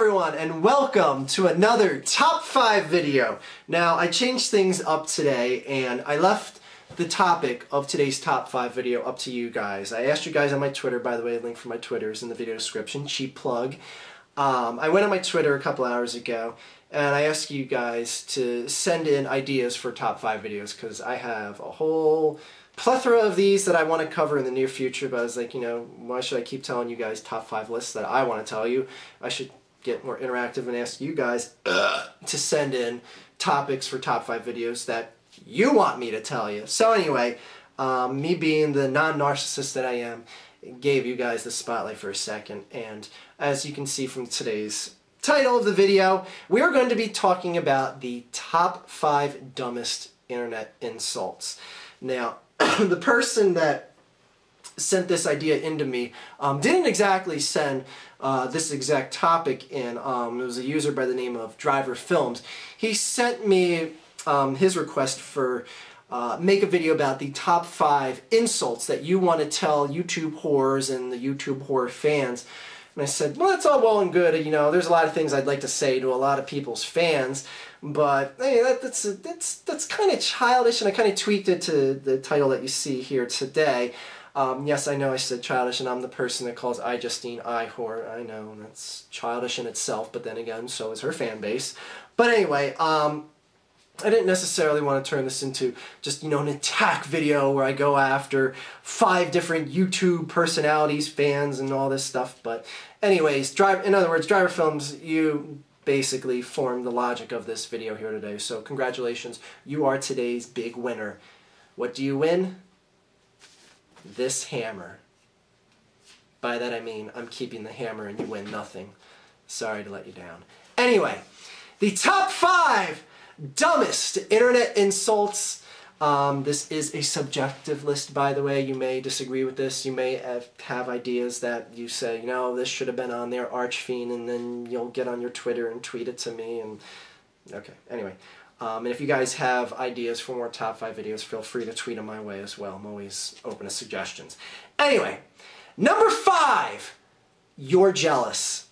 everyone, and welcome to another top 5 video. Now, I changed things up today, and I left the topic of today's top 5 video up to you guys. I asked you guys on my Twitter, by the way, a link for my Twitter is in the video description, cheap plug. I went on my Twitter a couple hours ago, and I asked you guys to send in ideas for top 5 videos, because I have a whole plethora of these that I want to cover in the near future, but I was like, you know, why should I keep telling you guys top 5 lists that I want to tell you? I should get more interactive and ask you guys to send in topics for top 5 videos that you want me to tell you. So anyway, me being the non-narcissist that I am, gave you guys the spotlight for a second, and as you can see from today's title of the video, we are going to be talking about the top 5 dumbest internet insults. Now, the person that sent this idea into me didn't exactly send this exact topic in. It was a user by the name of Driver Films. He sent me his request for make a video about the top 5 insults that you want to tell YouTube whores and the YouTube whore fans. And I said, well, that's all well and good. You know, there's a lot of things I'd like to say to a lot of people's fans, but hey, that's kind of childish, and I kind of tweaked it to the title that you see here today. Yes, I know I said childish, and I'm the person that calls iJustine I-whore. I know, that's childish in itself, but then again, so is her fan base. But anyway, I didn't necessarily want to turn this into just, you know, an attack video where I go after 5 different YouTube personalities, fans, and all this stuff. But anyways, in other words, Driver Films, you basically formed the logic of this video here today. So congratulations, you are today's big winner. What do you win? This hammer. By that I mean I'm keeping the hammer and you win nothing. Sorry to let you down. Anyway, the top 5 dumbest internet insults. This is a subjective list, by the way. You may disagree with this. You may have ideas that you say, you know, this should have been on there, Archfiend, and then you'll get on your Twitter and tweet it to me. And okay, anyway. And if you guys have ideas for more top 5 videos, feel free to tweet them my way as well. I'm always open to suggestions. Anyway, number 5, you're jealous.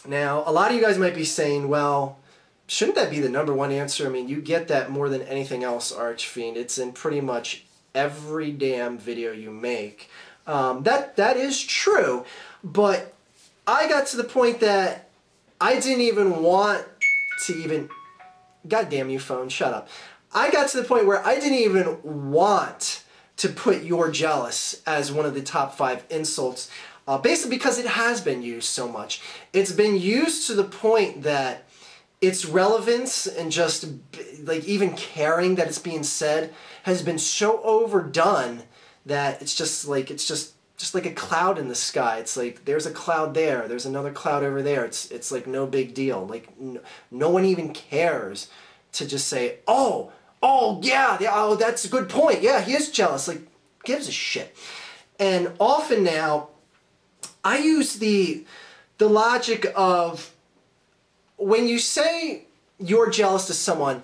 Now, a lot of you guys might be saying, well, shouldn't that be the #1 answer? I mean, you get that more than anything else, Archfiend. It's in pretty much every damn video you make. That is true, but I got to the point that I didn't even want to even... God damn you, phone, shut up. I got to the point where I didn't even want to put "you're jealous" as one of the top 5 insults, basically because it has been used so much. It's been used to the point that its relevance and just like even caring that it's being said has been so overdone that it's just like a cloud in the sky. It's like there's a cloud there, there's another cloud over there. It's like no big deal. Like no one even cares to just say, oh yeah, oh that's a good point. Yeah, he is jealous. Like, gives a shit. And often now, I use the logic of, when you say you're jealous to someone,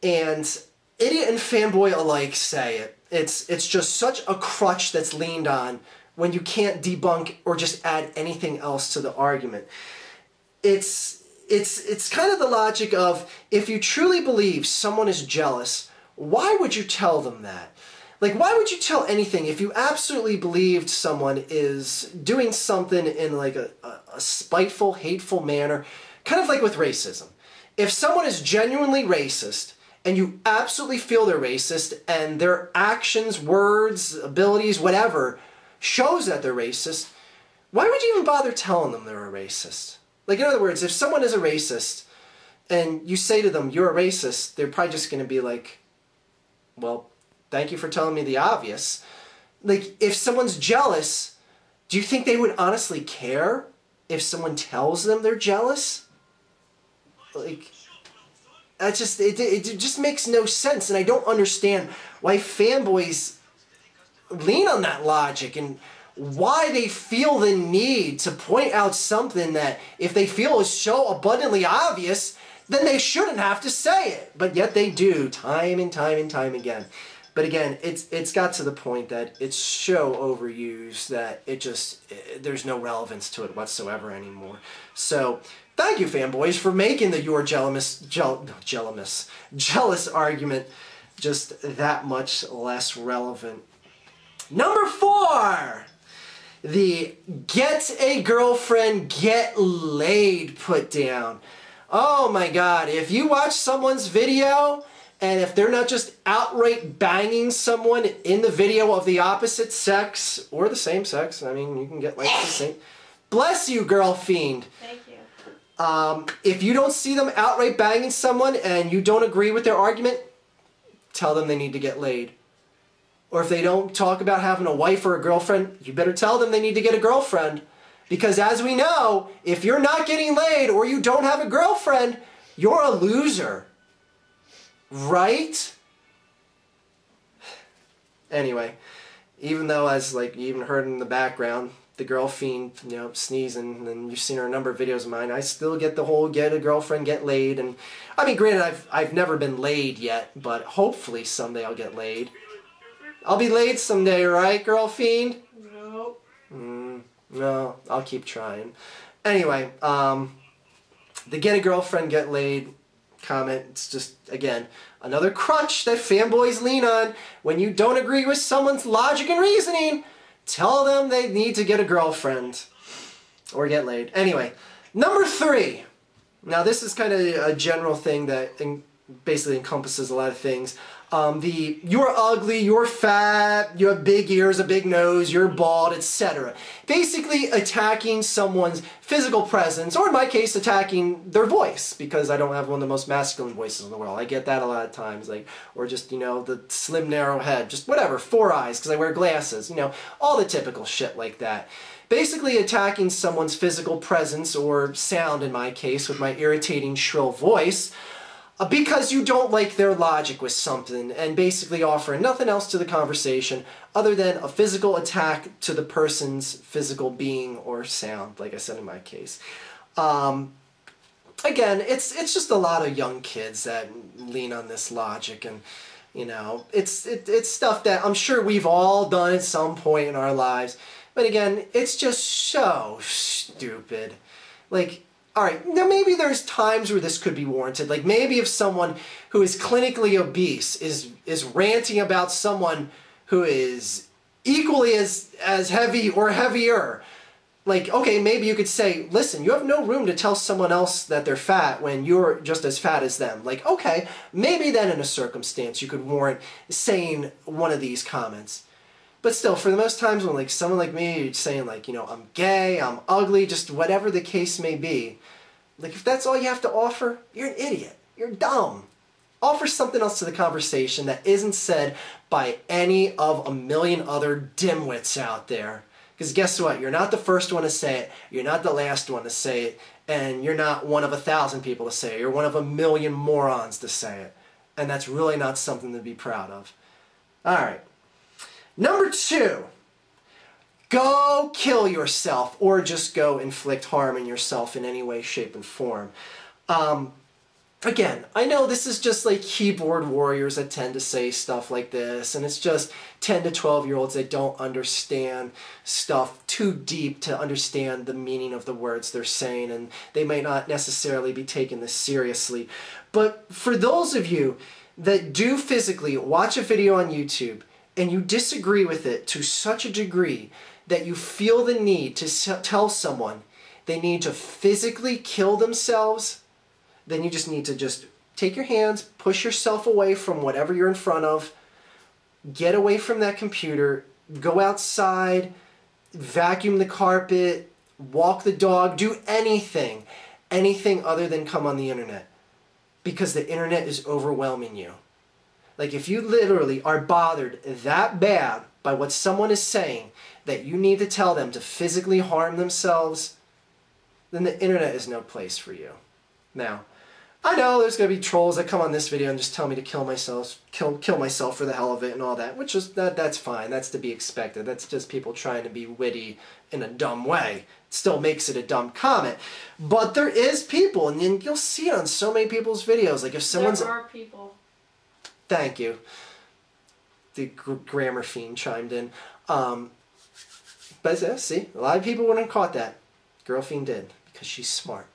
and idiot and fanboy alike say it, it's just such a crutch that's leaned on when you can't debunk or just add anything else to the argument. It's kind of the logic of, if you truly believe someone is jealous, why would you tell them that? Like, why would you tell anything if you absolutely believed someone is doing something in like a spiteful, hateful manner? Kind of like with racism. If someone is genuinely racist, and you absolutely feel they're racist, and their actions, words, abilities, whatever, shows that they're racist, why would you even bother telling them they're a racist? Like, in other words, if someone is a racist, and you say to them, you're a racist, they're probably just going to be like, well, thank you for telling me the obvious. Like, if someone's jealous, do you think they would honestly care if someone tells them they're jealous? Like, it just makes no sense, and I don't understand why fanboys lean on that logic, and why they feel the need to point out something that, if they feel is so abundantly obvious, then they shouldn't have to say it. But yet they do, time and time and time again. But again, it's got to the point that it's so overused that there's no relevance to it whatsoever anymore. So thank you, fanboys, for making the You're jealous argument just that much less relevant. Number 4, the get a girlfriend, get laid put down. Oh my God, if you watch someone's video and if they're not just outright banging someone in the video of the opposite sex or the same sex, I mean, you can get like the same. Bless you, girl fiend. Thank you. If you don't see them outright banging someone and you don't agree with their argument, tell them they need to get laid. Or if they don't talk about having a wife or a girlfriend, you better tell them they need to get a girlfriend. Because as we know, if you're not getting laid or you don't have a girlfriend, you're a loser. Right? Anyway, even though, as like you even heard in the background, the girl fiend, you know, sneezing, and you've seen her a number of videos of mine, I still get the whole get a girlfriend, get laid. And I mean, granted, I've never been laid yet, but hopefully someday I'll get laid. I'll be laid someday, right, girl fiend? Nope. No, I'll keep trying. Anyway, the get a girlfriend, get laid comment, it's just, again, another crutch that fanboys lean on when you don't agree with someone's logic and reasoning. Tell them they need to get a girlfriend or get laid. Anyway, number 3. Now this is kind of a general thing that basically encompasses a lot of things. You're ugly, you're fat, you have big ears, a big nose, you're bald, etc. Basically attacking someone's physical presence, or in my case, attacking their voice, because I don't have one of the most masculine voices in the world. I get that a lot of times, like, or just, you know, the slim, narrow head, just whatever, 4 eyes, because I wear glasses, you know, all the typical shit like that. Basically attacking someone's physical presence, or sound in my case, with my irritating, shrill voice, because you don't like their logic with something, and basically offering nothing else to the conversation other than a physical attack to the person's physical being or sound, like I said in my case. Again, it's just a lot of young kids that lean on this logic, and you know, it's stuff that I'm sure we've all done at some point in our lives. But again, it's just so stupid. Like, alright, now maybe there's times where this could be warranted. Like maybe if someone who is clinically obese is ranting about someone who is equally as heavy or heavier. Like, okay, maybe you could say, listen, you have no room to tell someone else that they're fat when you're just as fat as them. Like, okay, maybe then in a circumstance you could warrant saying one of these comments. But still, for the most times when like someone like me saying like, you know, I'm gay, I'm ugly, just whatever the case may be, like if that's all you have to offer, you're an idiot. You're dumb. Offer something else to the conversation that isn't said by any of a million other dimwits out there. Because guess what? You're not the first one to say it, you're not the last one to say it, and you're not one of 1,000 people to say it. You're one of 1,000,000 morons to say it. And that's really not something to be proud of. Alright. Number 2, go kill yourself, or just go inflict harm in yourself in any way, shape, and form. Again, I know this is just like keyboard warriors that tend to say stuff like this, and it's just 10 to 12-year-olds that don't understand stuff too deep to understand the meaning of the words they're saying, and they may not necessarily be taking this seriously. But for those of you that do physically watch a video on YouTube, and you disagree with it to such a degree that you feel the need to tell someone they need to physically kill themselves, then you just need to just take your hands, push yourself away from whatever you're in front of, get away from that computer, go outside, vacuum the carpet, walk the dog, do anything other than come on the internet, because the internet is overwhelming you. Like if you literally are bothered that bad by what someone is saying that you need to tell them to physically harm themselves, then the internet is no place for you. Now, I know there's going to be trolls that come on this video and just tell me to kill myself for the hell of it and all that, which is, that's fine, that's to be expected. That's just people trying to be witty in a dumb way. It still makes it a dumb comment. But there is people, and you'll see it on so many people's videos, like if someone's... There are people. Thank you. the grammar fiend chimed in. But see, a lot of people wouldn't have caught that. Girl fiend did, because she's smart.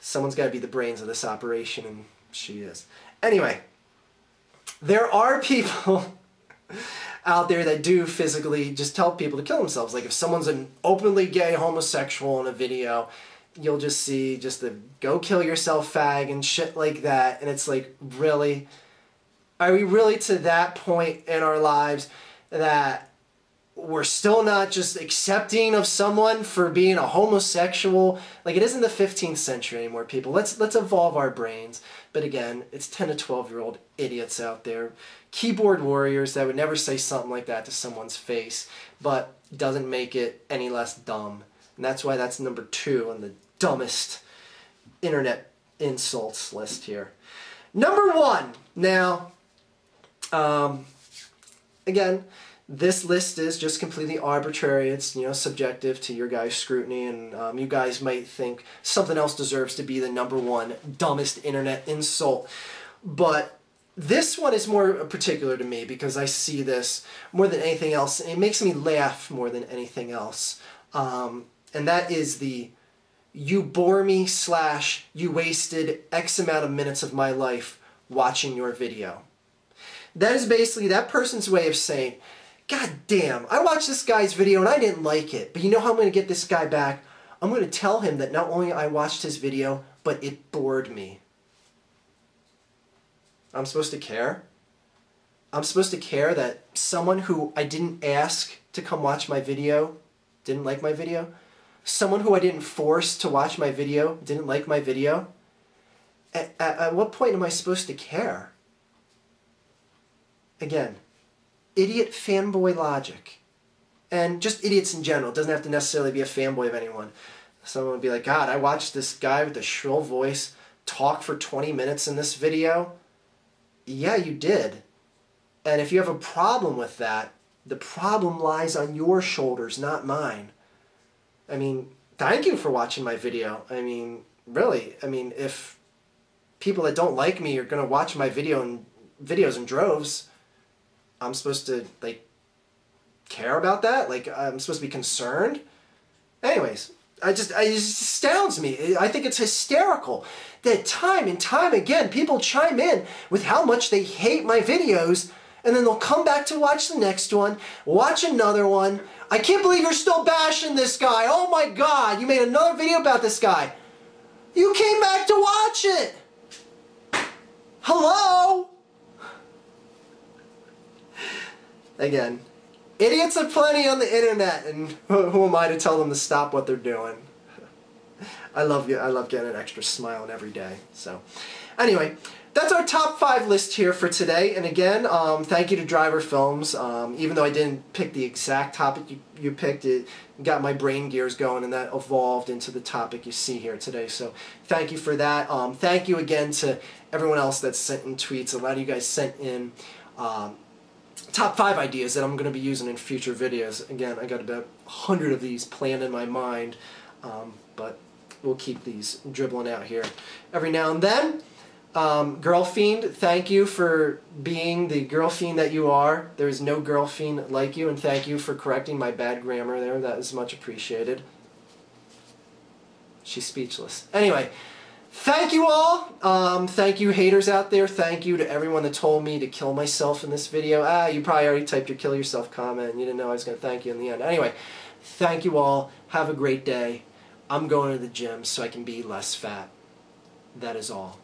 Someone's got to be the brains of this operation, and she is. Anyway, there are people out there that do physically just tell people to kill themselves. Like if someone's an openly gay homosexual in a video, you'll just see just the go kill yourself fag and shit like that. And it's like, really? Are we really to that point in our lives that we're still not just accepting of someone for being a homosexual? Like, it isn't the 15th century anymore, people. Let's evolve our brains. But again, it's 10 to 12-year-old idiots out there, keyboard warriors that would never say something like that to someone's face, but doesn't make it any less dumb. And that's why that's number 2 on the dumbest internet insults list here. Number 1. Now, again, this list is just completely arbitrary. It's, you know, subjective to your guys' scrutiny, and you guys might think something else deserves to be the number 1 dumbest internet insult. But this one is more particular to me because I see this more than anything else. It makes me laugh more than anything else. And that is the "you bore me" / "you wasted X amount of minutes of my life watching your video." That is basically that person's way of saying, God damn, I watched this guy's video and I didn't like it, but you know how I'm going to get this guy back? I'm going to tell him that not only I watched his video, but it bored me. I'm supposed to care? I'm supposed to care that someone who I didn't ask to come watch my video didn't like my video? Someone who I didn't force to watch my video didn't like my video? At what point am I supposed to care? Again, idiot fanboy logic. And just idiots in general. It doesn't have to necessarily be a fanboy of anyone. Someone would be like, God, I watched this guy with a shrill voice talk for 20 minutes in this video. Yeah, you did. And if you have a problem with that, the problem lies on your shoulders, not mine. I mean, thank you for watching my video. I mean, really. I mean, if people that don't like me are going to watch my videos in droves, I'm supposed to, like, care about that? Like, I'm supposed to be concerned? Anyways, it just astounds me. I think it's hysterical that time and time again people chime in with how much they hate my videos, and then they'll come back to watch the next one, watch another one. I can't believe you're still bashing this guy. Oh my God, you made another video about this guy. You came back to watch it. Hello? Again, idiots are plenty on the internet, and who am I to tell them to stop what they're doing? I love you. I love getting an extra smile every day. So, anyway, that's our top 5 list here for today. And again, thank you to Driver Films. Even though I didn't pick the exact topic you picked, it got my brain gears going, and that evolved into the topic you see here today. So, thank you for that. Thank you again to everyone else that sent in tweets. A lot of you guys sent in top 5 ideas that I'm going to be using in future videos. Again, I got about 100 of these planned in my mind, but we'll keep these dribbling out here every now and then. Girl Fiend, thank you for being the girl fiend that you are. There is no girl fiend like you, and thank you for correcting my bad grammar there. That is much appreciated. She's speechless. Anyway, thank you all. Thank you haters out there. Thank you to everyone that told me to kill myself in this video. You probably already typed your kill yourself comment and you didn't know I was going to thank you in the end. Anyway, thank you all. Have a great day. I'm going to the gym so I can be less fat. That is all.